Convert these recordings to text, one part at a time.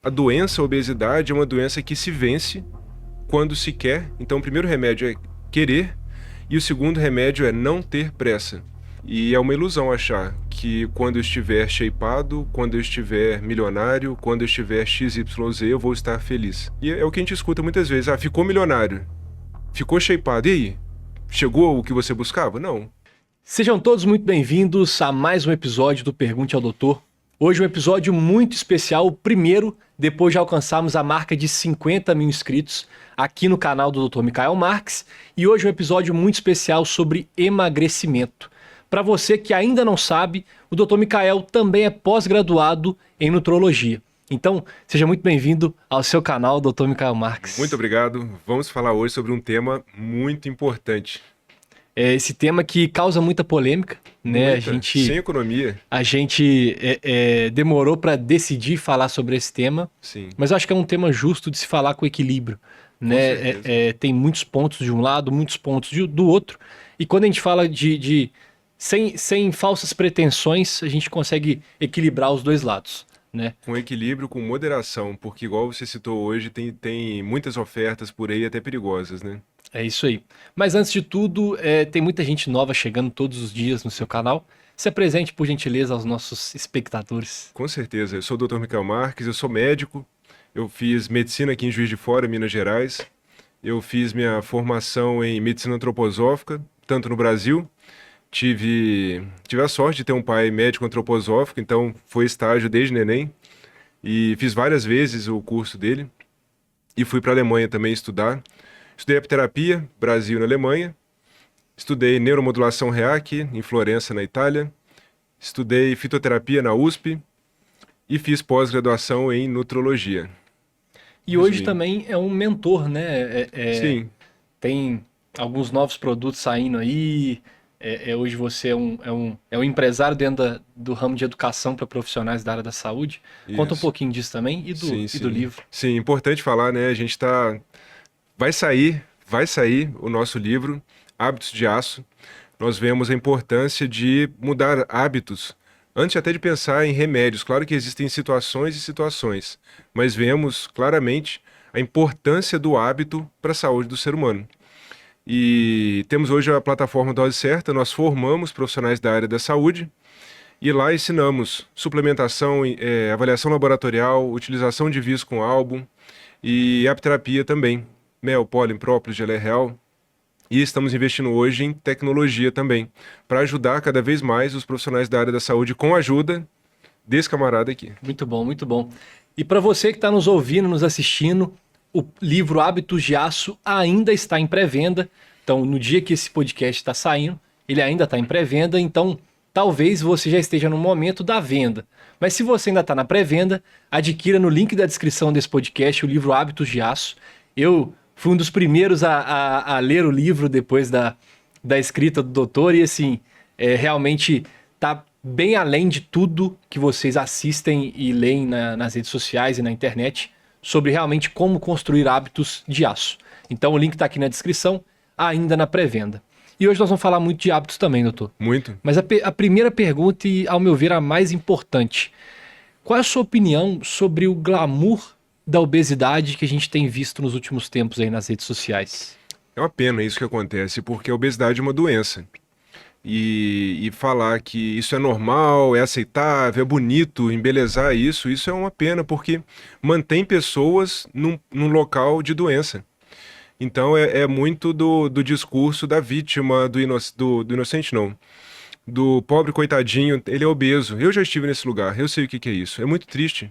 A doença, a obesidade, é uma doença que se vence quando se quer. Então, o primeiro remédio é querer e o segundo remédio é não ter pressa. E é uma ilusão achar que quando eu estiver shapeado, quando eu estiver milionário, quando eu estiver XYZ, eu vou estar feliz. E é o que a gente escuta muitas vezes. Ah, ficou milionário, ficou shapeado, e aí? Chegou o que você buscava? Não. Sejam todos muito bem-vindos a mais um episódio do Pergunte ao Doutor. Hoje um episódio muito especial, o primeiro depois de alcançarmos a marca de 50 mil inscritos aqui no canal do Dr. Michael Marques. E hoje um episódio muito especial sobre emagrecimento. Para você que ainda não sabe, o Dr. Michael também é pós-graduado em nutrologia. Então, seja muito bem-vindo ao seu canal, Dr. Michael Marques. Muito obrigado. Vamos falar hoje sobre um tema muito importante. É esse tema que causa muita polêmica, né? Sem economia. A gente demorou para decidir falar sobre esse tema, Sim. mas eu acho que é um tema justo de se falar com equilíbrio, né? Tem muitos pontos de um lado, muitos pontos do outro, e quando a gente fala sem falsas pretensões, a gente consegue equilibrar os dois lados, né? Com equilíbrio, com moderação, porque igual você citou hoje, tem muitas ofertas por aí até perigosas, né? É isso aí. Mas antes de tudo, tem muita gente nova chegando todos os dias no seu canal. Se apresente, por gentileza, aos nossos espectadores. Com certeza. Eu sou o Dr. Michael Marques, eu sou médico. Eu fiz medicina aqui em Juiz de Fora, Minas Gerais. Eu fiz minha formação em medicina antroposófica, tanto no Brasil. Tive a sorte de ter um pai médico antroposófico, então foi estágio desde neném. E fiz várias vezes o curso dele. E fui para a Alemanha também estudar. Estudei apiterapia, Brasil e na Alemanha. Estudei neuromodulação REAC, em Florença, na Itália. Estudei fitoterapia na USP. E fiz pós-graduação em nutrologia. E hoje também é um mentor, né? Sim. Tem alguns novos produtos saindo aí. Hoje você é um empresário dentro do ramo de educação para profissionais da área da saúde. Conta um Isso. pouquinho disso também e do livro. Sim, importante falar, né? A gente tá... Vai sair o nosso livro, Hábitos de Aço. Nós vemos a importância de mudar hábitos, antes até de pensar em remédios. Claro que existem situações e situações, mas vemos claramente a importância do hábito para a saúde do ser humano. E temos hoje a plataforma Dose Certa, nós formamos profissionais da área da saúde e lá ensinamos suplementação, avaliação laboratorial, utilização de vis com álbum e apiterapia também. Mel, pólen, própolis, geleia real. E estamos investindo hoje em tecnologia também, para ajudar cada vez mais os profissionais da área da saúde com a ajuda desse camarada aqui. Muito bom, muito bom. E para você que está nos ouvindo, nos assistindo, o livro Hábitos de Aço ainda está em pré-venda. Então, no dia que esse podcast está saindo, ele ainda está em pré-venda. Então, talvez você já esteja no momento da venda. Mas se você ainda está na pré-venda, adquira no link da descrição desse podcast o livro Hábitos de Aço. Eu fui um dos primeiros a ler o livro depois da escrita do doutor e, assim, realmente tá bem além de tudo que vocês assistem e leem nas redes sociais e na internet sobre realmente como construir hábitos de aço. Então o link está aqui na descrição, ainda na pré-venda. E hoje nós vamos falar muito de hábitos também, doutor. Muito. Mas a primeira pergunta, e ao meu ver a mais importante, qual é a sua opinião sobre o glamour da obesidade que a gente tem visto nos últimos tempos aí nas redes sociais? É uma pena isso que acontece, porque a obesidade é uma doença. E falar que isso é normal, é aceitável, é bonito, embelezar isso é uma pena, porque mantém pessoas num local de doença. Então é muito do discurso da vítima, do inocente não, do pobre coitadinho, ele é obeso. Eu já estive nesse lugar, eu sei o que é isso. É muito triste.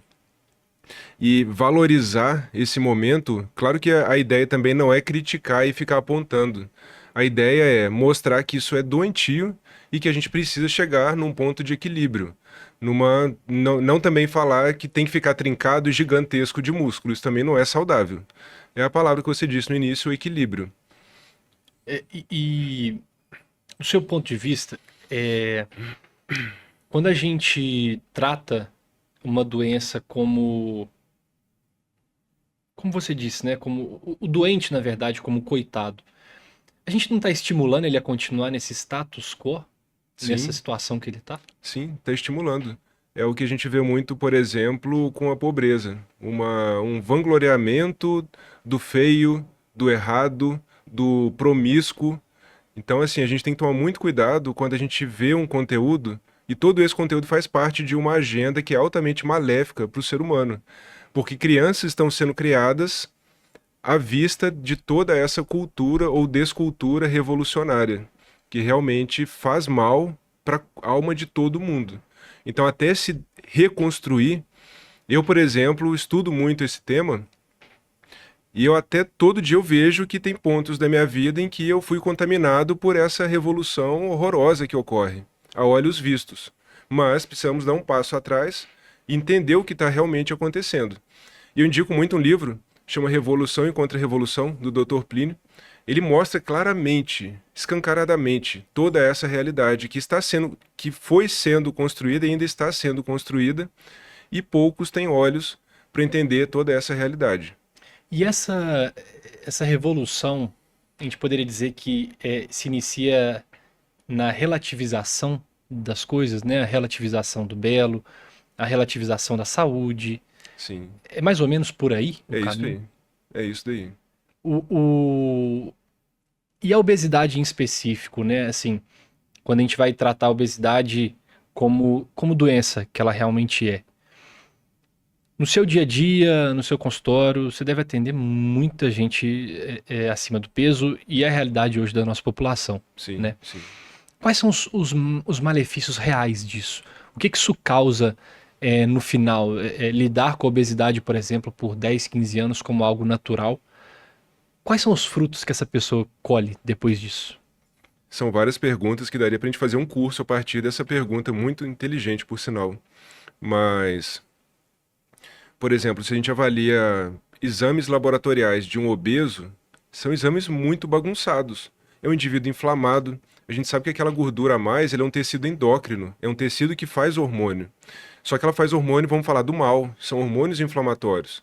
E valorizar esse momento, claro que a ideia também não é criticar e ficar apontando. A ideia é mostrar que isso é doentio e que a gente precisa chegar num ponto de equilíbrio. Não também falar que tem que ficar trincado e gigantesco de músculo, isso também não é saudável. É a palavra que você disse no início, o equilíbrio. E do seu ponto de vista, quando a gente trata uma doença como você disse, né? Como o doente, na verdade, como coitado. A gente não está estimulando ele a continuar nesse status quo? Sim. Nessa situação que ele está? Sim, está estimulando. é o que a gente vê muito, por exemplo, com a pobreza. Um vangloriamento do feio, do errado, do promíscuo. Então, assim, a gente tem que tomar muito cuidado quando a gente vê um conteúdo, e todo esse conteúdo faz parte de uma agenda que é altamente maléfica para o ser humano. Porque crianças estão sendo criadas à vista de toda essa cultura ou descultura revolucionária, que realmente faz mal para a alma de todo mundo. Então, até se reconstruir, eu, por exemplo, estudo muito esse tema e eu até todo dia eu vejo que tem pontos da minha vida em que eu fui contaminado por essa revolução horrorosa que ocorre, a olhos vistos. Mas precisamos dar um passo atrás e entender o que está realmente acontecendo. E eu indico muito um livro, chama Revolução e Contra-Revolução, do Dr. Plínio. Ele mostra claramente, escancaradamente, toda essa realidade que foi sendo construída e ainda está sendo construída, e poucos têm olhos para entender toda essa realidade. E essa revolução, a gente poderia dizer que se inicia na relativização das coisas, né? A relativização do belo, a relativização da saúde. Sim, É mais ou menos por aí o é isso caminho. aí. É isso daí. O, o- E a obesidade em específico, né? Assim, quando a gente vai tratar a obesidade como doença que ela realmente é. No seu dia a dia, no seu consultório, você deve atender muita gente acima do peso e é a realidade hoje da nossa população, Sim, né? sim. Quais são os malefícios reais disso? O que isso causa no final? Lidar com a obesidade, por exemplo, por 10, 15 anos como algo natural. Quais são os frutos que essa pessoa colhe depois disso? São várias perguntas que daria para a gente fazer um curso a partir dessa pergunta, muito inteligente, por sinal. Mas, por exemplo, se a gente avalia exames laboratoriais de um obeso, são exames muito bagunçados. É um indivíduo inflamado. A gente sabe que aquela gordura a mais, ele é um tecido endócrino, é um tecido que faz hormônio. Só que ela faz hormônio, vamos falar do mal, são hormônios inflamatórios.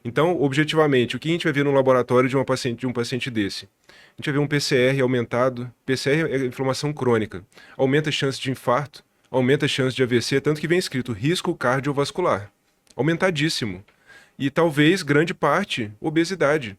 Então, objetivamente, o que a gente vai ver no laboratório de um paciente desse? A gente vai ver um PCR aumentado. PCR é inflamação crônica. Aumenta a chance de infarto, aumenta a chance de AVC, tanto que vem escrito risco cardiovascular. Aumentadíssimo. E talvez, grande parte, obesidade.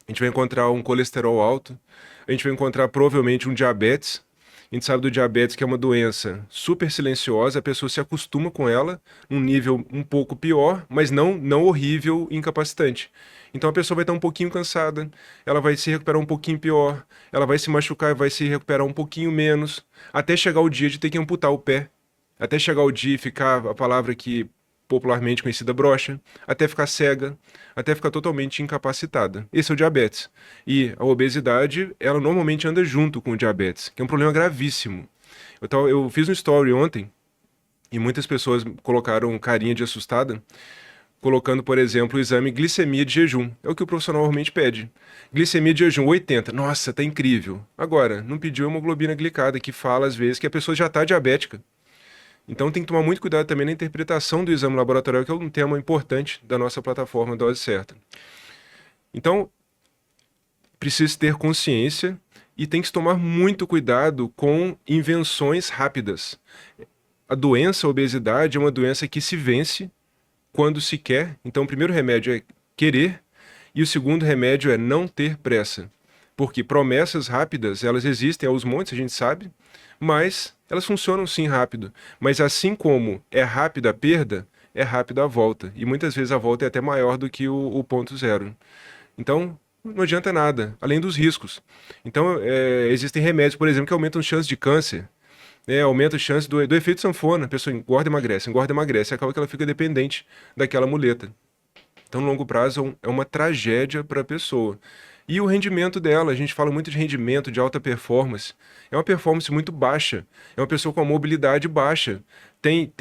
A gente vai encontrar um colesterol alto, a gente vai encontrar provavelmente um diabetes. A gente sabe do diabetes que é uma doença super silenciosa, a pessoa se acostuma com ela, num nível um pouco pior, mas não horrível e incapacitante. Então a pessoa vai estar um pouquinho cansada, ela vai se recuperar um pouquinho pior, ela vai se machucar e vai se recuperar um pouquinho menos, até chegar o dia de ter que amputar o pé, até chegar o dia e ficar a palavra que popularmente conhecida broxa, até ficar cega, até ficar totalmente incapacitada. Esse é o diabetes. E a obesidade, ela normalmente anda junto com o diabetes, que é um problema gravíssimo. Eu fiz um story ontem e muitas pessoas colocaram carinha de assustada, colocando, por exemplo, o exame glicemia de jejum. É o que o profissional normalmente pede. Glicemia de jejum 80. Nossa, tá incrível. Agora, não pediu hemoglobina glicada, que fala às vezes que a pessoa já está diabética. Então tem que tomar muito cuidado também na interpretação do exame laboratorial, que é um tema importante da nossa plataforma Dose Certa. Então, precisa ter consciência e tem que se tomar muito cuidado com invenções rápidas. A doença, a obesidade, é uma doença que se vence quando se quer. Então, o primeiro remédio é querer e o segundo remédio é não ter pressa. Porque promessas rápidas, elas existem aos montes, a gente sabe, mas elas funcionam sim rápido. Mas assim como é rápida a perda, é rápida a volta. E muitas vezes a volta é até maior do que o ponto zero. Então, não adianta nada, além dos riscos. Então, existem remédios, por exemplo, que aumentam as chances de câncer, né? Aumenta as chances do efeito sanfona. A pessoa engorda, emagrece, acaba que ela fica dependente daquela muleta. Então, no longo prazo, é uma tragédia para a pessoa. E o rendimento dela, a gente fala muito de rendimento, de alta performance. É uma performance muito baixa. É uma pessoa com a mobilidade baixa. Tem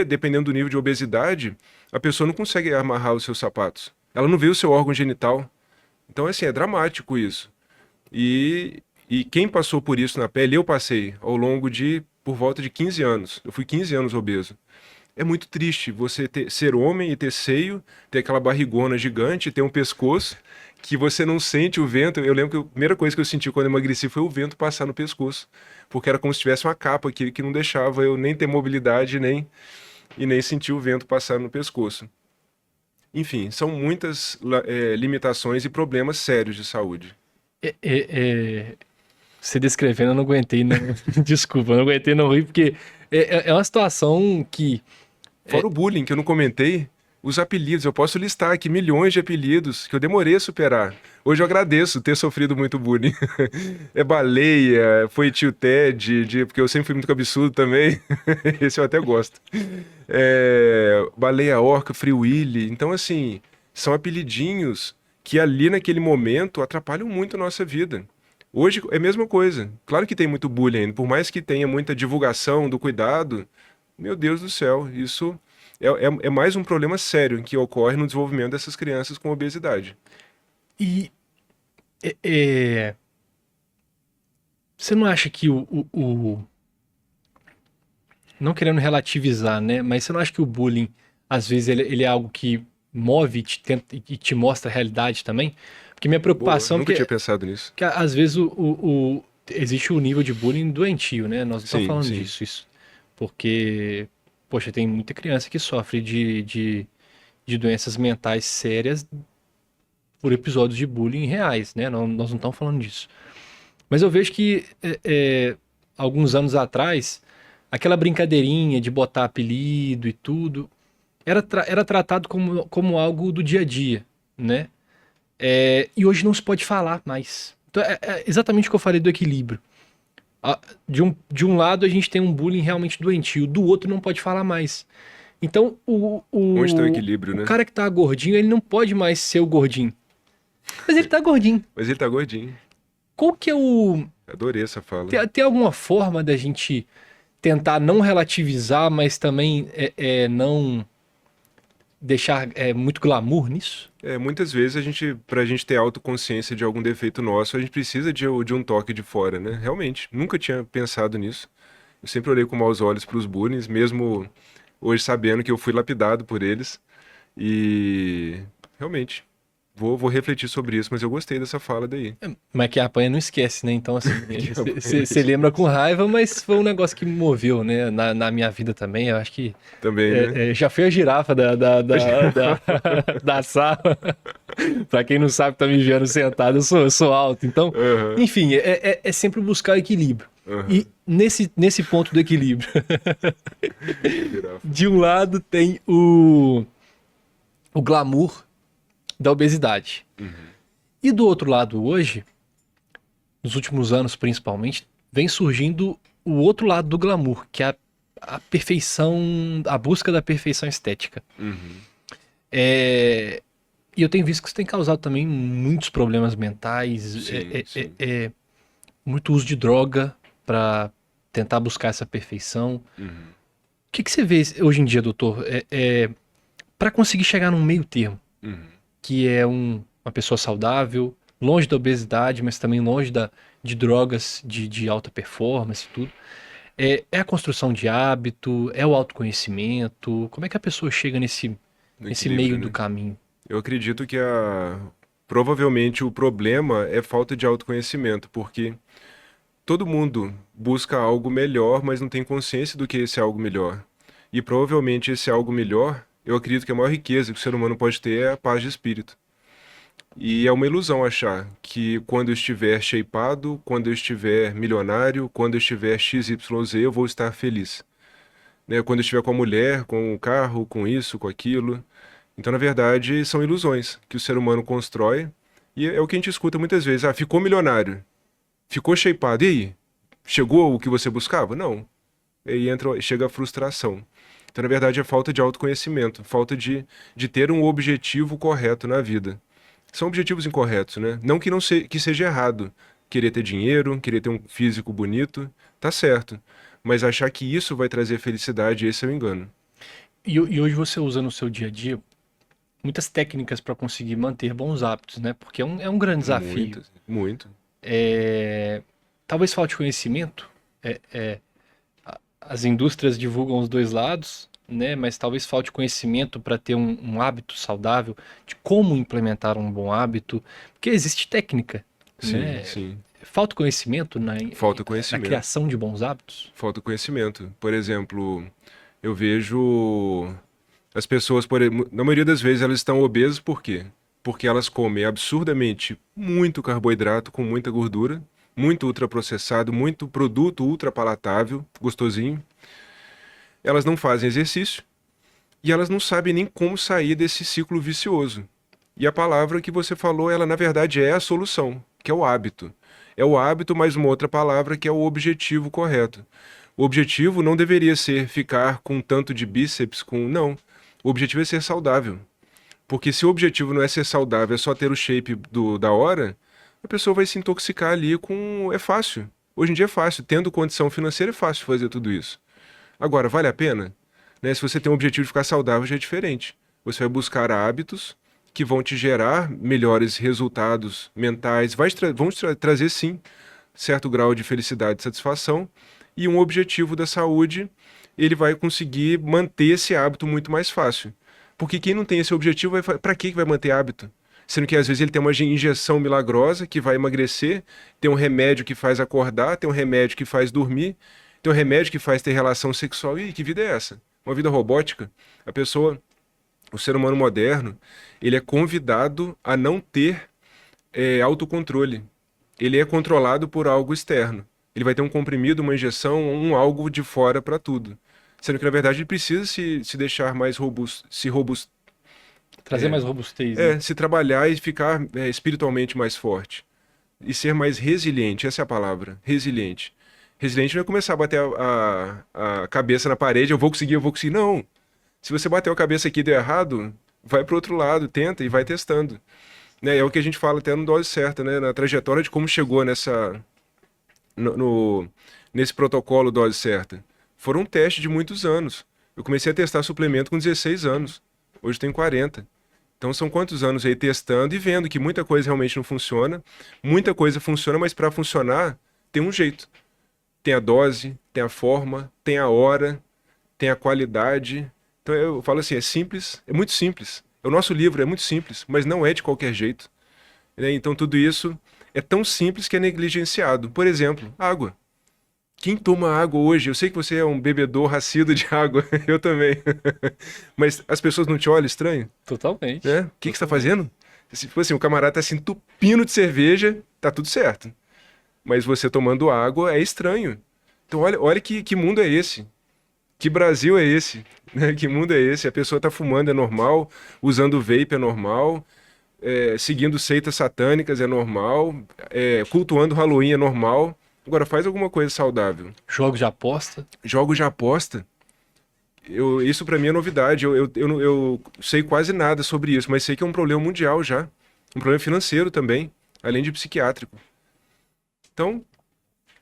dependendo do nível de obesidade, a pessoa não consegue amarrar os seus sapatos. Ela não vê o seu órgão genital. Então, assim, é dramático isso. E quem passou por isso na pele, eu passei ao longo por volta de 15 anos. Eu fui 15 anos obeso. É muito triste você ser homem e ter seio, ter aquela barrigona gigante, ter um pescoço que você não sente o vento. Eu lembro que a primeira coisa que eu senti quando eu emagreci foi o vento passar no pescoço, porque era como se tivesse uma capa que não deixava eu nem ter mobilidade, nem... e nem sentir o vento passar no pescoço. Enfim, são muitas limitações e problemas sérios de saúde. É, é, é, Você descrevendo, eu não aguentei, não. Desculpa, eu não aguentei não rir, porque é uma situação que. Fora o bullying, que eu não comentei, os apelidos. Eu posso listar aqui milhões de apelidos que eu demorei a superar. Hoje eu agradeço ter sofrido muito bullying. É baleia, foi tio Ted, porque eu sempre fui muito cabeçudo também. Esse eu até gosto. Baleia orca, Free Willy. Então, assim, são apelidinhos que ali naquele momento atrapalham muito a nossa vida. Hoje é a mesma coisa. Claro que tem muito bullying ainda, por mais que tenha muita divulgação do cuidado, meu Deus do céu, isso é mais um problema sério que ocorre no desenvolvimento dessas crianças com obesidade. E é, é, você não acha que não querendo relativizar, né? Mas você não acha que o bullying, às vezes, ele é algo que move e te mostra a realidade também? Porque minha Boa, preocupação é nunca tinha porque, pensado nisso. que às vezes existe o nível de bullying doentio, né? Nós não estamos Sim, falando sim. disso, isso. Porque, poxa, tem muita criança que sofre de doenças mentais sérias por episódios de bullying reais, né? Nós não estamos falando disso. Mas eu vejo que alguns anos atrás, aquela brincadeirinha de botar apelido e tudo, era tratado como algo do dia a dia, né? E hoje não se pode falar mais. Então, é exatamente o que eu falei do equilíbrio. De um lado a gente tem um bullying realmente doentio, do outro não pode falar mais. Então Onde está o equilíbrio, o né? cara que tá gordinho, ele não pode mais ser o gordinho. Mas ele tá gordinho. Mas ele tá gordinho. Qual que é o... Adorei essa fala. Tem alguma forma da gente tentar não relativizar, mas também não deixar muito glamour nisso? Muitas vezes pra gente ter autoconsciência de algum defeito nosso, a gente precisa de um toque de fora, né? Realmente, nunca tinha pensado nisso. Eu sempre olhei com maus olhos pros bullying, mesmo hoje sabendo que eu fui lapidado por eles. E realmente, vou refletir sobre isso, mas eu gostei dessa fala daí. Mas que apanha não esquece, né? Então, assim, apanha você lembra com raiva, mas foi um negócio que me moveu, né? Na minha vida também. Eu acho que Também, né? já foi a girafa da sala. Pra quem não sabe, tá me vendo sentado, eu sou alto. Então, Aham, enfim, é sempre buscar equilíbrio. aham. E nesse ponto do equilíbrio, Girafa. de um lado tem o glamour da obesidade. E do outro lado, hoje, nos últimos anos principalmente, vem surgindo o outro lado do glamour, que é a perfeição, a busca da perfeição estética. Uhum. E eu tenho visto que isso tem causado também muitos problemas mentais, Sim, sim. muito uso de droga para tentar buscar essa perfeição. Uhum. O que você vê hoje em dia, doutor, para conseguir chegar num meio termo, Uhum. que é uma pessoa saudável, longe da obesidade, mas também longe de drogas de alta performance e tudo. É a construção de hábito, é o autoconhecimento. Como é que a pessoa chega No nesse equilíbrio, meio do né? caminho? Eu acredito que provavelmente o problema é falta de autoconhecimento, porque todo mundo busca algo melhor, mas não tem consciência do que é esse algo melhor. E provavelmente esse algo melhor, eu acredito que a maior riqueza que o ser humano pode ter é a paz de espírito. E é uma ilusão achar que quando eu estiver shapeado, quando eu estiver milionário, quando eu estiver XYZ, eu vou estar feliz. Né? Quando eu estiver com a mulher, com o carro, com isso, com aquilo. Então, na verdade, são ilusões que o ser humano constrói. E é o que a gente escuta muitas vezes. Ah, ficou milionário. Ficou shapeado. E aí? Chegou o que você buscava? Não. E aí chega a frustração. Então, na verdade, é falta de autoconhecimento, falta de ter um objetivo correto na vida. São objetivos incorretos, né? Não que que seja errado querer ter dinheiro, querer ter um físico bonito, tá certo. Mas achar que isso vai trazer felicidade, esse é o engano. E hoje você usa no seu dia a dia muitas técnicas para conseguir manter bons hábitos, né? Porque é um grande desafio. Muito, muito. Talvez falte conhecimento. As indústrias divulgam os dois lados, né? Mas talvez falte conhecimento para ter um hábito saudável, de como implementar um bom hábito, porque existe técnica, Sim, né? sim. Falta conhecimento Falta na conhecimento. criação de bons hábitos. Falta conhecimento. Por exemplo, Eu vejo as pessoas, na maioria das vezes, elas estão obesas por quê? Porque elas comem absurdamente muito carboidrato com muita gordura, muito ultraprocessado, muito produto ultrapalatável, gostosinho. Elas não fazem exercício e elas não sabem nem como sair desse ciclo vicioso. E a palavra que você falou, ela na verdade é a solução, que é o hábito. É o hábito mais uma outra palavra que é o objetivo correto. O objetivo não deveria ser ficar com tanto de bíceps, não. O objetivo é ser saudável. Porque se o objetivo não é ser saudável, é só ter o shape da hora, a pessoa vai se intoxicar ali com... É fácil. Hoje em dia é fácil. Tendo condição financeira é fácil fazer tudo isso. Agora, vale a pena? Né? Se você tem um objetivo de ficar saudável, já é diferente. Você vai buscar hábitos que vão te gerar melhores resultados mentais, vão te trazer, sim, certo grau de felicidade e satisfação, e um objetivo da saúde, ele vai conseguir manter esse hábito muito mais fácil. Porque quem não tem esse objetivo, para que vai manter hábito? Sendo que às vezes ele tem uma injeção milagrosa que vai emagrecer, tem um remédio que faz acordar, tem um remédio que faz dormir, tem um remédio que faz ter relação sexual. E que vida é essa? Uma vida robótica? A pessoa, o ser humano moderno, ele é convidado a não ter autocontrole. Ele é controlado por algo externo. Ele vai ter um comprimido, uma injeção, um algo de fora para tudo. Sendo que, na verdade, ele precisa se deixar mais robusto, Trazer mais robustez, né? se trabalhar e ficar espiritualmente mais forte. E ser mais resiliente, essa é a palavra, resiliente. Resiliente não é começar a bater a cabeça na parede, eu vou conseguir. Não. Se você bateu a cabeça aqui e deu errado, vai para o outro lado, tenta e vai testando. Né? É o que a gente fala até no Dose Certa, né? Na trajetória de como chegou nesse protocolo Dose Certa. Foram um teste de muitos anos. Eu comecei a testar suplemento com 16 anos. Hoje tenho 40. Então são quantos anos aí testando e vendo que muita coisa realmente não funciona. Muita coisa funciona, mas para funcionar tem um jeito. Tem a dose, tem a forma, tem a hora, tem a qualidade. Então eu falo assim, é simples, é muito simples. O nosso livro é muito simples, mas não é de qualquer jeito. Né? Então tudo isso é tão simples que é negligenciado. Por exemplo, água. Quem toma água hoje? Eu sei que você é um bebedor assíduo de água, eu também. Mas as pessoas não te olham estranho? Totalmente. Né? O que você está fazendo? Se fosse assim, o camarada está se entupindo de cerveja, tá tudo certo. Mas você tomando água é estranho. Então olha que mundo é esse. Que Brasil é esse? Né? Que mundo é esse? A pessoa está fumando é normal, usando vape é normal, seguindo seitas satânicas é normal, cultuando Halloween é normal. Agora faz alguma coisa saudável. Jogos de aposta. Jogos de aposta? Isso para mim é novidade. Eu sei quase nada sobre isso, mas sei que é um problema mundial já. Um problema financeiro também, além de psiquiátrico. Então,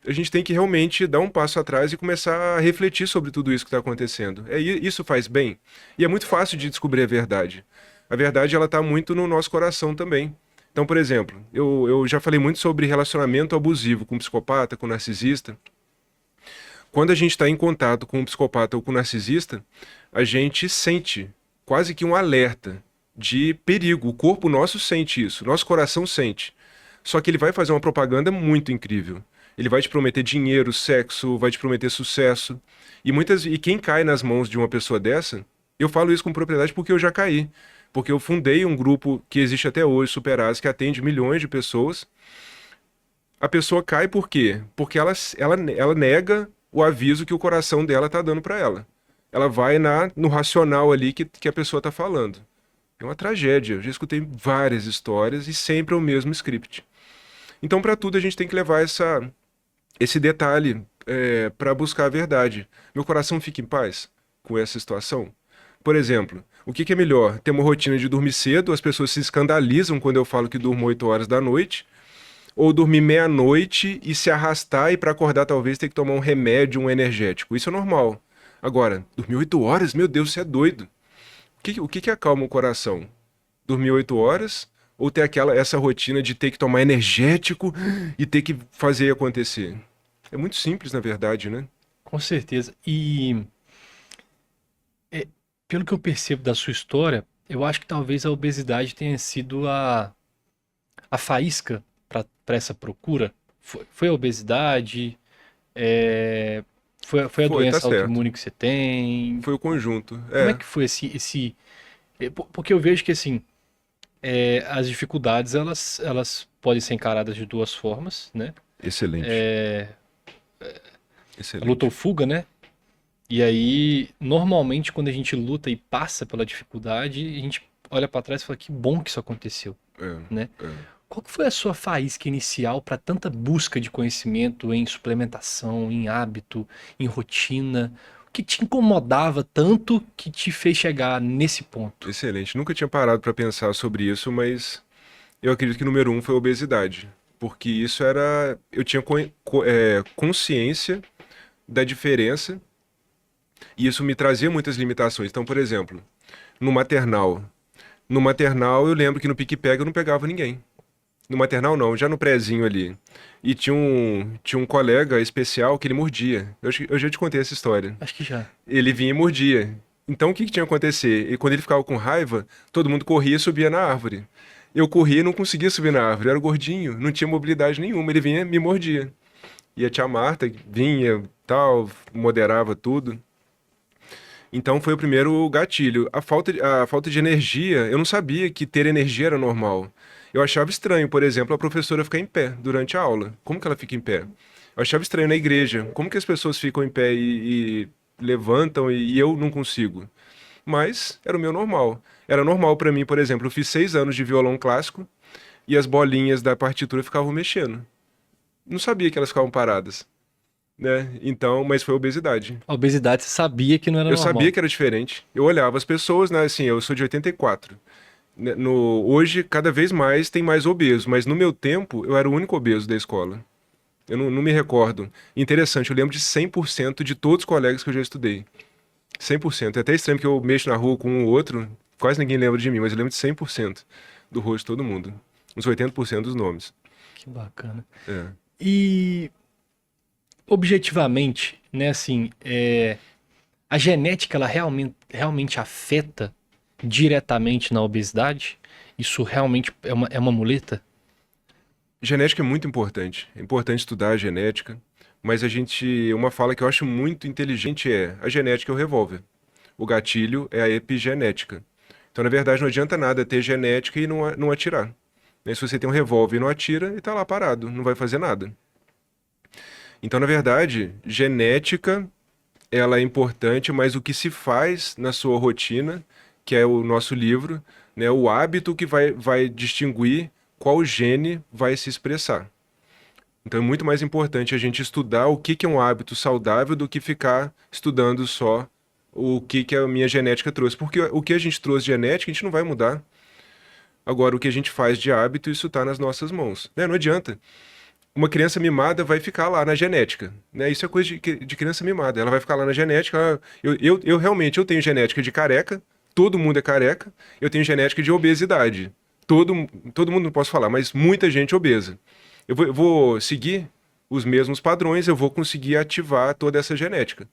a gente tem que realmente dar um passo atrás e começar a refletir sobre tudo isso que está acontecendo. Isso faz bem? E é muito fácil de descobrir a verdade. A verdade, ela está muito no nosso coração também. Então, por exemplo, eu já falei muito sobre relacionamento abusivo com psicopata, com narcisista. Quando a gente está em contato com um psicopata ou com um narcisista, a gente sente quase que um alerta de perigo. O corpo nosso sente isso, nosso coração sente. Só que ele vai fazer uma propaganda muito incrível. Ele vai te prometer dinheiro, sexo, vai te prometer sucesso. E quem cai nas mãos de uma pessoa dessa, eu falo isso com propriedade porque eu já caí. Porque eu fundei um grupo que existe até hoje, Superas, que atende milhões de pessoas. A pessoa cai por quê? Porque ela nega o aviso que o coração dela está dando para ela. Ela vai no racional ali que a pessoa está falando. É uma tragédia. Eu já escutei várias histórias e sempre é o mesmo script. Então, para tudo, a gente tem que levar esse detalhe para buscar a verdade. Meu coração fica em paz com essa situação? Por exemplo, o que é melhor? Ter uma rotina de dormir cedo, as pessoas se escandalizam quando eu falo que durmo 8 horas da noite, ou dormir meia-noite e se arrastar e para acordar talvez ter que tomar um remédio, um energético. Isso é normal. Agora, dormir 8 horas? Meu Deus, você é doido. O que acalma o coração? Dormir 8 horas ou ter essa rotina de ter que tomar energético e ter que fazer acontecer? É muito simples, na verdade, né? Com certeza. E pelo que eu percebo da sua história, eu acho que talvez a obesidade tenha sido a faísca para essa procura. Foi a obesidade, Foi a Foi, tá doença certo. autoimune que você tem? Foi o conjunto. Como é que foi porque eu vejo que, assim, as dificuldades, elas podem ser encaradas de duas formas, né? Excelente. A luta ou Excelente. fuga, né? E aí, normalmente, quando a gente luta e passa pela dificuldade, a gente olha pra trás e fala, que bom que isso aconteceu, É, né? é. Qual que foi a sua faísca inicial para tanta busca de conhecimento em suplementação, em hábito, em rotina? O que te incomodava tanto que te fez chegar nesse ponto? Excelente. Nunca tinha parado para pensar sobre isso, mas eu acredito que número um foi a obesidade. Porque isso era. Eu tinha consciência da diferença e isso me trazia muitas limitações. Então, por exemplo, no maternal. No maternal, eu lembro que no pique-pega eu não pegava ninguém. No maternal, não, já no prézinho ali. E tinha um colega especial que ele mordia. Eu já te contei essa história. Acho que já. Ele vinha e mordia. Então o que tinha que acontecer? E quando ele ficava com raiva, todo mundo corria e subia na árvore. Eu corria e não conseguia subir na árvore, eu era gordinho, não tinha mobilidade nenhuma. Ele vinha e me mordia. E a tia Marta vinha, tal, moderava tudo. Então foi o primeiro gatilho. A falta de energia, eu não sabia que ter energia era normal. Eu achava estranho, por exemplo, a professora ficar em pé durante a aula. Como que ela fica em pé? Eu achava estranho na igreja. Como que as pessoas ficam em pé e levantam e eu não consigo? Mas era o meu normal. Era normal pra mim, por exemplo, eu fiz 6 anos de violão clássico e as bolinhas da partitura ficavam mexendo. Não sabia que elas ficavam paradas, né? Então, mas foi obesidade. A obesidade você sabia que não era Eu sabia normal. que era diferente. Eu olhava as pessoas, né? Assim, eu sou de 84. Hoje, cada vez mais tem mais obeso, mas no meu tempo, eu era o único obeso da escola. Eu não me recordo. Interessante, eu lembro de 100% de todos os colegas que eu já estudei. 100%. É até estranho que eu mexo na rua com um ou outro, quase ninguém lembra de mim, mas eu lembro de 100% do rosto de todo mundo. Uns 80% dos nomes. Que bacana. É. E objetivamente, né, assim, a genética ela realmente afeta diretamente na obesidade? Isso realmente é uma muleta? Genética é muito importante. É importante estudar a genética, mas uma fala que eu acho muito inteligente é: a genética é o revólver. O gatilho é a epigenética. Então, na verdade, não adianta nada ter genética e não atirar. Né? Se você tem um revólver e não atira, ele tá lá parado, não vai fazer nada. Então, na verdade, genética, ela é importante, mas o que se faz na sua rotina, que é o nosso livro, né, o hábito que vai distinguir qual gene vai se expressar. Então é muito mais importante a gente estudar o que é um hábito saudável do que ficar estudando só o que a minha genética trouxe. Porque o que a gente trouxe de genética, a gente não vai mudar. Agora, o que a gente faz de hábito, isso está nas nossas mãos. Né? Não adianta. Uma criança mimada vai ficar lá na genética. Né? Isso é coisa de criança mimada. Ela vai ficar lá na genética. Eu realmente eu tenho genética de careca, todo mundo é careca. Eu tenho genética de obesidade. Todo mundo não posso falar, mas muita gente obesa. Eu vou seguir os mesmos padrões, eu vou conseguir ativar toda essa genética.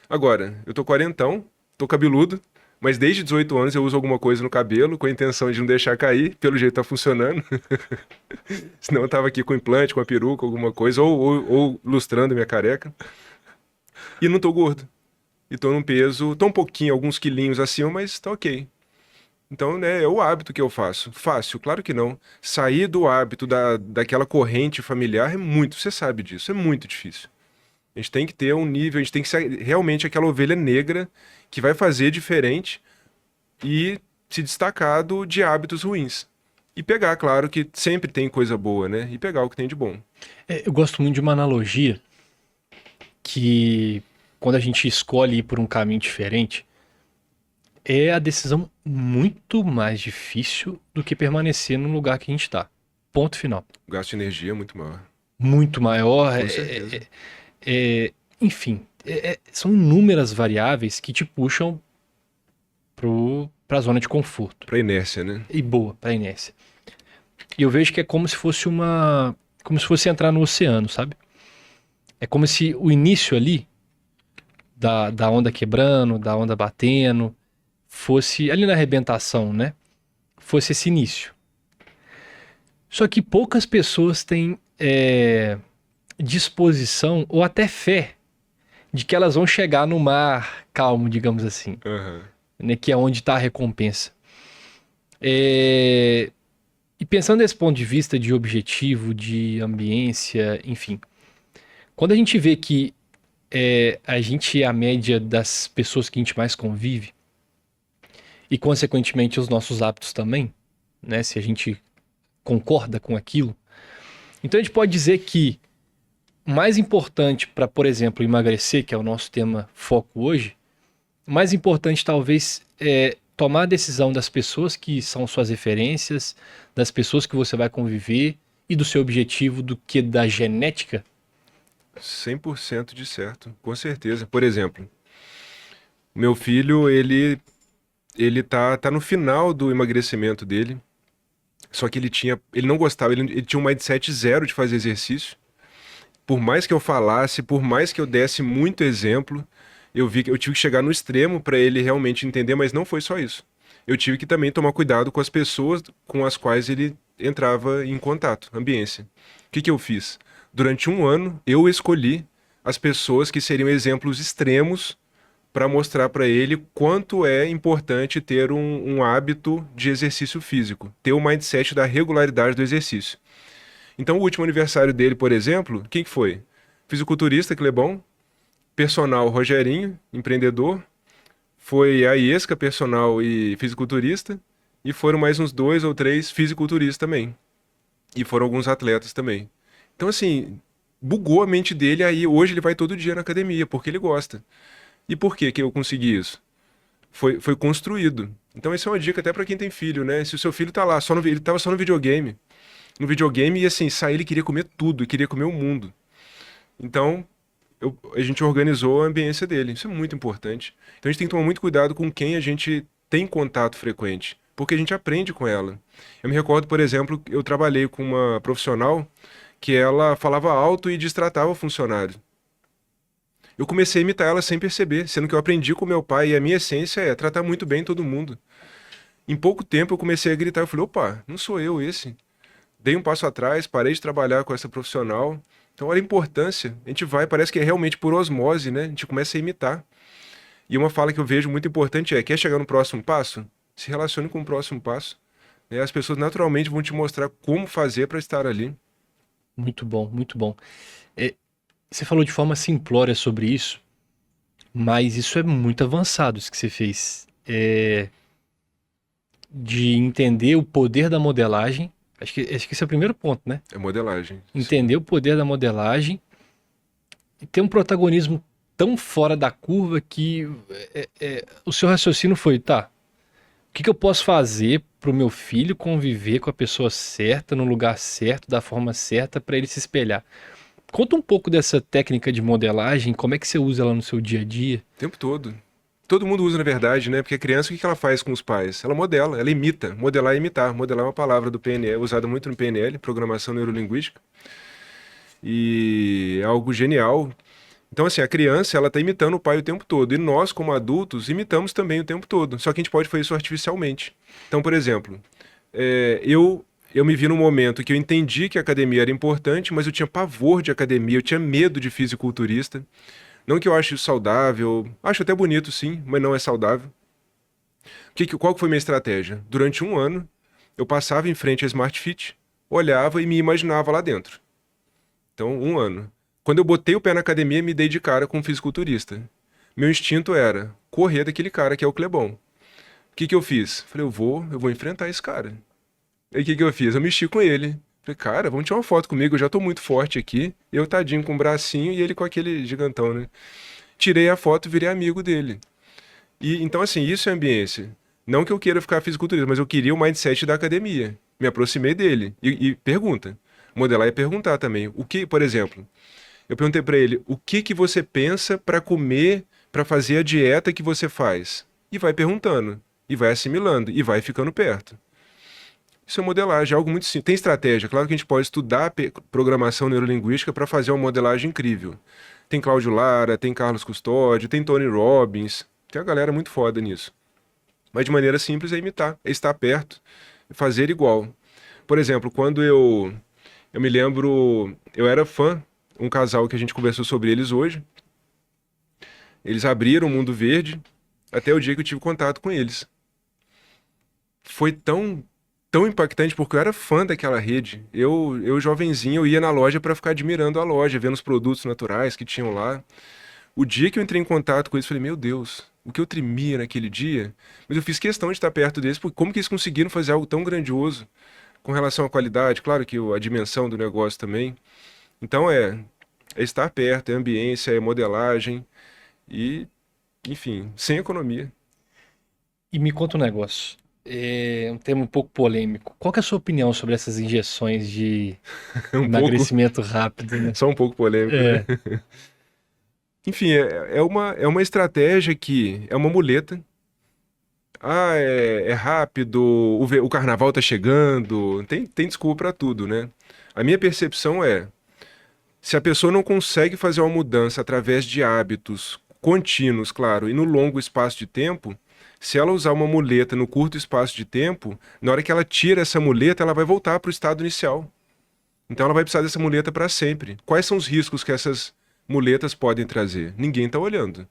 Agora, eu tô quarentão, tô cabeludo, mas desde 18 anos eu uso alguma coisa no cabelo com a intenção de não deixar cair, pelo jeito tá funcionando. Senão eu tava aqui com implante, com a peruca, alguma coisa, ou lustrando minha careca. E não tô gordo. E tô num peso, tô um pouquinho, alguns quilinhos acima, mas tá ok. Então, né, é o hábito que eu faço. Fácil, claro que não. Sair do hábito daquela corrente familiar é muito, você sabe disso, é muito difícil. A gente tem que ter um nível, a gente tem que ser realmente aquela ovelha negra que vai fazer diferente e se destacar de hábitos ruins. E pegar, claro que sempre tem coisa boa, né? E pegar o que tem de bom. Eu gosto muito de uma analogia que quando a gente escolhe ir por um caminho diferente, é a decisão muito mais difícil do que permanecer no lugar que a gente está. Ponto final. O gasto de energia é muito maior. Muito maior. Com certeza. Enfim, são inúmeras variáveis que te puxam para a zona de conforto. Pra inércia, né? E boa, para inércia. E eu vejo que é como se fosse como se fosse entrar no oceano, sabe? É como se o início ali da onda quebrando, da onda batendo, fosse ali na arrebentação, né? Fosse esse início. Só que poucas pessoas têm disposição ou até fé de que elas vão chegar no mar calmo, digamos assim, Aham. né? Que é onde está a recompensa. É, E pensando nesse ponto de vista de objetivo, de ambiência, enfim, quando a gente vê que a gente é a média das pessoas que a gente mais convive, e consequentemente os nossos hábitos também, né? Se a gente concorda com aquilo, então a gente pode dizer que o mais importante para, por exemplo, emagrecer, que é o nosso tema foco hoje, o mais importante talvez é tomar a decisão das pessoas que são suas referências, das pessoas que você vai conviver e do seu objetivo do que da genética. 100% de certo, com certeza. Por exemplo, meu filho, ele tá no final do emagrecimento dele, só que ele não gostava, ele tinha um mindset zero de fazer exercício. Por mais que eu falasse, por mais que eu desse muito exemplo, eu vi que eu tive que chegar no extremo para ele realmente entender, mas não foi só isso. Eu tive que também tomar cuidado com as pessoas com as quais ele entrava em contato, ambiência. O que que eu fiz? Durante um ano, eu escolhi as pessoas que seriam exemplos extremos para mostrar para ele quanto é importante ter um hábito de exercício físico, ter o mindset da regularidade do exercício. Então, o último aniversário dele, por exemplo, quem que foi? Fisiculturista, Clebão, personal Rogerinho, empreendedor, foi a Iesca, personal e fisiculturista, e foram mais uns dois ou três fisiculturistas também. E foram alguns atletas também. Então, assim, bugou a mente dele, aí hoje ele vai todo dia na academia, porque ele gosta. E por que que eu consegui isso? Foi construído. Então, essa é uma dica até para quem tem filho, né? Se o seu filho tá lá, ele tava só no videogame. No videogame, e assim, sair ele queria comer tudo, queria comer o mundo. Então, a gente organizou a ambiência dele. Isso é muito importante. Então a gente tem que tomar muito cuidado com quem a gente tem contato frequente, porque a gente aprende com ela. Eu me recordo, por exemplo, eu trabalhei com uma profissional que ela falava alto e destratava o funcionário. Eu comecei a imitar ela sem perceber, sendo que eu aprendi com meu pai e a minha essência é tratar muito bem todo mundo. Em pouco tempo eu comecei a gritar, eu falei, opa, não sou eu esse. Dei um passo atrás, parei de trabalhar com essa profissional. Então, olha a importância. A gente vai, parece que é realmente por osmose, né? A gente começa a imitar. E uma fala que eu vejo muito importante é: quer chegar no próximo passo? Se relacione com o próximo passo. Né? As pessoas naturalmente vão te mostrar como fazer para estar ali. Muito bom, muito bom. É, Você falou de forma simplória sobre isso, mas isso é muito avançado, isso que você fez. De entender o poder da modelagem. Acho que esse é o primeiro ponto, né? É modelagem. Sim. Entender o poder da modelagem e ter um protagonismo tão fora da curva que o seu raciocínio foi, tá, o que que eu posso fazer para o meu filho conviver com a pessoa certa, no lugar certo, da forma certa, para ele se espelhar? Conta um pouco dessa técnica de modelagem, como é que você usa ela no seu dia a dia? O tempo todo. Todo mundo usa, na verdade, né? Porque a criança, o que ela faz com os pais? Ela modela, ela imita. Modelar é imitar. Modelar é uma palavra do PNL, usada muito no PNL, Programação Neurolinguística. E é algo genial. Então, assim, a criança, ela tá imitando o pai o tempo todo. E nós, como adultos, imitamos também o tempo todo. Só que a gente pode fazer isso artificialmente. Então, por exemplo, eu me vi num momento que eu entendi que a academia era importante, mas eu tinha pavor de academia, eu tinha medo de fisiculturista. Não que eu ache isso saudável, acho até bonito sim, mas não é saudável. Qual que foi minha estratégia? Durante um ano, eu passava em frente à Smart Fit, olhava e me imaginava lá dentro. Então, um ano. Quando eu botei o pé na academia, me dei de cara com um fisiculturista. Meu instinto era correr daquele cara que é o Clebão. O que que eu fiz? Falei, eu vou enfrentar esse cara. Aí o que que eu fiz? Eu mexi com ele. Falei, cara, vamos tirar uma foto comigo, eu já tô muito forte aqui. Eu tadinho com o bracinho e ele com aquele gigantão, né? Tirei a foto e virei amigo dele. E então, assim, isso é ambiência. Não que eu queira ficar fisiculturista, mas eu queria o mindset da academia. Me aproximei dele. E pergunta. Modelar é perguntar também. O que, por exemplo, eu perguntei pra ele, o que que você pensa pra comer, pra fazer a dieta que você faz? E vai perguntando, e vai assimilando, e vai ficando perto. Isso é modelagem, é algo muito simples. Tem estratégia, claro que a gente pode estudar programação neurolinguística para fazer uma modelagem incrível. Tem Cláudio Lara, tem Carlos Custódio, tem Tony Robbins, tem uma galera muito foda nisso. Mas de maneira simples é imitar, é estar perto, é fazer igual. Por exemplo, quando eu me lembro, eu era fã, um casal que a gente conversou sobre eles hoje, Eles abriram o Mundo Verde até o dia que eu tive contato com eles. Foi tão impactante porque eu era fã daquela rede. Eu jovenzinho, eu ia na loja para ficar admirando a loja, vendo os produtos naturais que tinham lá. O dia que eu entrei em contato com eles, eu falei, meu Deus, o que eu tremia naquele dia. Mas eu fiz questão de estar perto deles, porque como que eles conseguiram fazer algo tão grandioso com relação à qualidade, claro que a dimensão do negócio também. Então é estar perto, é ambiência, é modelagem e, enfim, sem economia. E me conta um negócio. É um tema um pouco polêmico. Qual que é a sua opinião sobre essas injeções de Um pouco, emagrecimento rápido, né? só um pouco polêmico, né? É, Enfim, é uma estratégia que é uma muleta. Ah, é rápido, o carnaval tá chegando, tem desculpa pra tudo, né? A minha percepção é, se a pessoa não consegue fazer uma mudança através de hábitos contínuos, claro, e no longo espaço de tempo, se ela usar uma muleta no curto espaço de tempo, na hora que ela tira essa muleta, ela vai voltar para o estado inicial. Então ela vai precisar dessa muleta para sempre. Quais são os riscos que essas muletas podem trazer? Ninguém está olhando.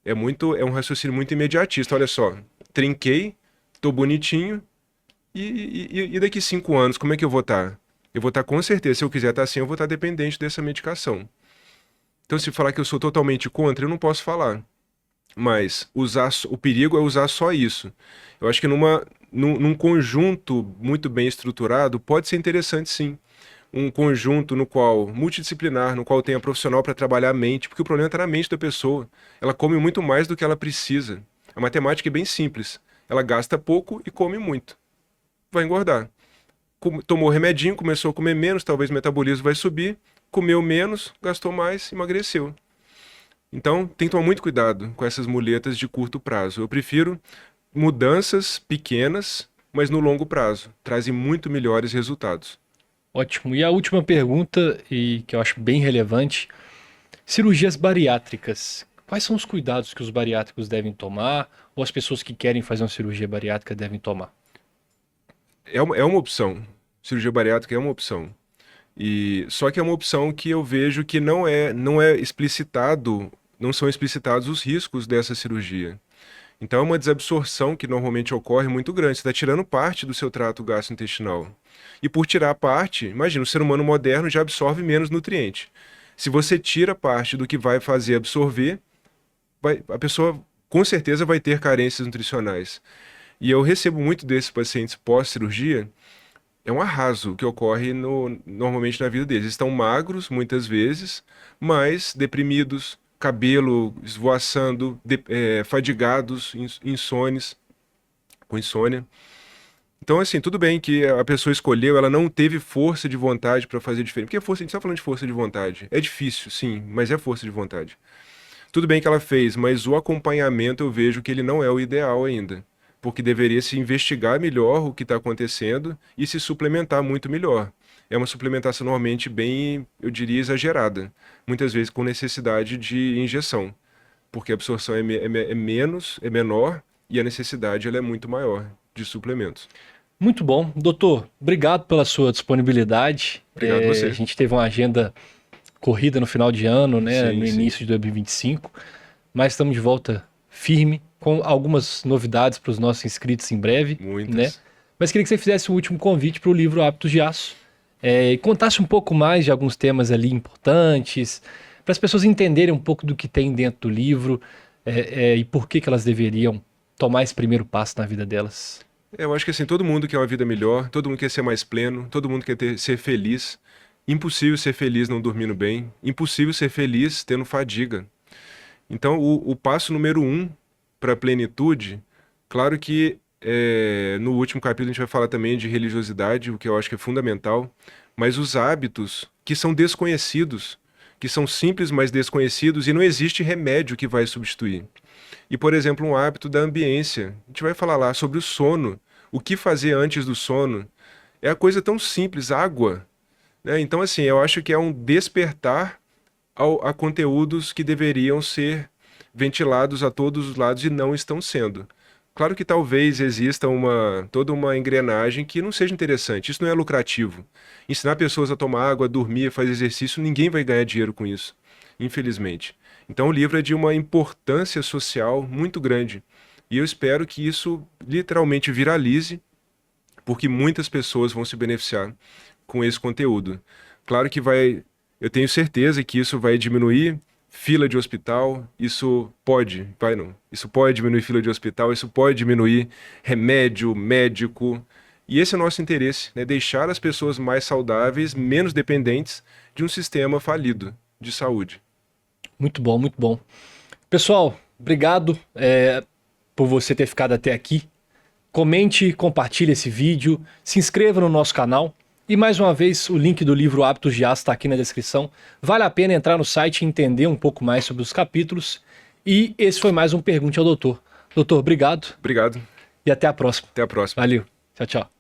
É um raciocínio muito imediatista. Olha só, trinquei, tô bonitinho, e daqui 5 anos, como é que eu vou estar? Eu vou estar com certeza, se eu quiser estar assim, eu vou estar dependente dessa medicação. Então, se falar que eu sou totalmente contra, eu não posso falar. Mas o perigo é usar só isso. Eu acho que num conjunto muito bem estruturado, pode ser interessante sim. Um conjunto multidisciplinar, no qual tenha profissional para trabalhar a mente, porque o problema está na mente da pessoa. Ela come muito mais do que ela precisa. A matemática é bem simples. Ela gasta pouco e come muito. Vai engordar. Tomou remedinho, começou a comer menos, talvez o metabolismo vai subir, comeu menos, gastou mais, emagreceu. Então, tem que tomar muito cuidado com essas muletas de curto prazo. Eu prefiro mudanças pequenas, mas no longo prazo. Trazem muito melhores resultados. ótimo. E a última pergunta, e que eu acho bem relevante: cirurgias bariátricas. Quais são os cuidados que os bariátricos devem tomar, ou as pessoas que querem fazer uma cirurgia bariátrica devem tomar? É uma opção. Cirurgia bariátrica é uma opção. Só que é uma opção que eu vejo que não é explicitado, não são explicitados os riscos dessa cirurgia. Então é uma desabsorção que normalmente ocorre muito grande. Você está tirando parte do seu trato gastrointestinal. E por tirar parte, imagina, o ser humano moderno já absorve menos nutriente. Se você tira parte do que vai fazer absorver, a pessoa com certeza vai ter carências nutricionais. E eu recebo muito desses pacientes pós-cirurgia. É um arraso que ocorre normalmente na vida deles. Eles estão magros, muitas vezes, mas deprimidos, cabelo esvoaçando, fadigados, insones, com insônia. Então, assim, tudo bem que a pessoa escolheu, ela não teve força de vontade para fazer diferente. Porque a gente está falando de força de vontade. É difícil, sim, mas é força de vontade. Tudo bem que ela fez, mas o acompanhamento eu vejo que ele não é o ideal ainda. Porque deveria se investigar melhor o que está acontecendo e se suplementar muito melhor. É uma suplementação normalmente bem, eu diria, exagerada. Muitas vezes com necessidade de injeção. Porque a absorção é menor e a necessidade ela é muito maior de suplementos. Muito bom. Doutor, obrigado pela sua disponibilidade. Obrigado a A você. gente teve uma agenda corrida no final de ano, né, Sim, no sim. início de 2025, mas estamos de volta firme, com algumas novidades para os nossos inscritos em breve, né? Muitas. Mas queria que você fizesse o último convite para o livro Hábitos de Aço, e contasse um pouco mais de alguns temas ali importantes, para as pessoas entenderem um pouco do que tem dentro do livro, e por que elas deveriam tomar esse primeiro passo na vida delas. Eu acho que assim, todo mundo quer uma vida melhor, todo mundo quer ser mais pleno, todo mundo quer ser feliz. Impossível ser feliz não dormindo bem, impossível ser feliz tendo fadiga. Então, o passo número 1 para a plenitude, claro que no último capítulo a gente vai falar também de religiosidade, o que eu acho que é fundamental, mas os hábitos que são desconhecidos, que são simples, mas desconhecidos, e não existe remédio que vai substituir. E, por exemplo, um hábito da ambiência. A gente vai falar lá sobre o sono, o que fazer antes do sono. É a coisa tão simples, água, né? Então, assim, eu acho que é um despertar a conteúdos que deveriam ser ventilados a todos os lados e não estão sendo. Claro que talvez exista toda uma engrenagem que não seja interessante. Isso não é lucrativo. Ensinar pessoas a tomar água, a dormir, a fazer exercício, ninguém vai ganhar dinheiro com isso, infelizmente. Então o livro é de uma importância social muito grande. E eu espero que isso literalmente viralize, porque muitas pessoas vão se beneficiar com esse conteúdo. Claro que eu tenho certeza que isso vai diminuir fila de hospital, isso pode diminuir fila de hospital, isso pode diminuir remédio, médico. E esse é o nosso interesse, né? Deixar as pessoas mais saudáveis, menos dependentes de um sistema falido de saúde. Muito bom, muito bom. Pessoal, obrigado por você ter ficado até aqui. Comente, compartilhe esse vídeo, se inscreva no nosso canal. E mais uma vez, o link do livro Hábitos de Aço está aqui na descrição. Vale a pena entrar no site e entender um pouco mais sobre os capítulos. E esse foi mais um Pergunte ao Doutor. Doutor, obrigado. Obrigado. E até a próxima. Até a próxima. Valeu. Tchau, tchau.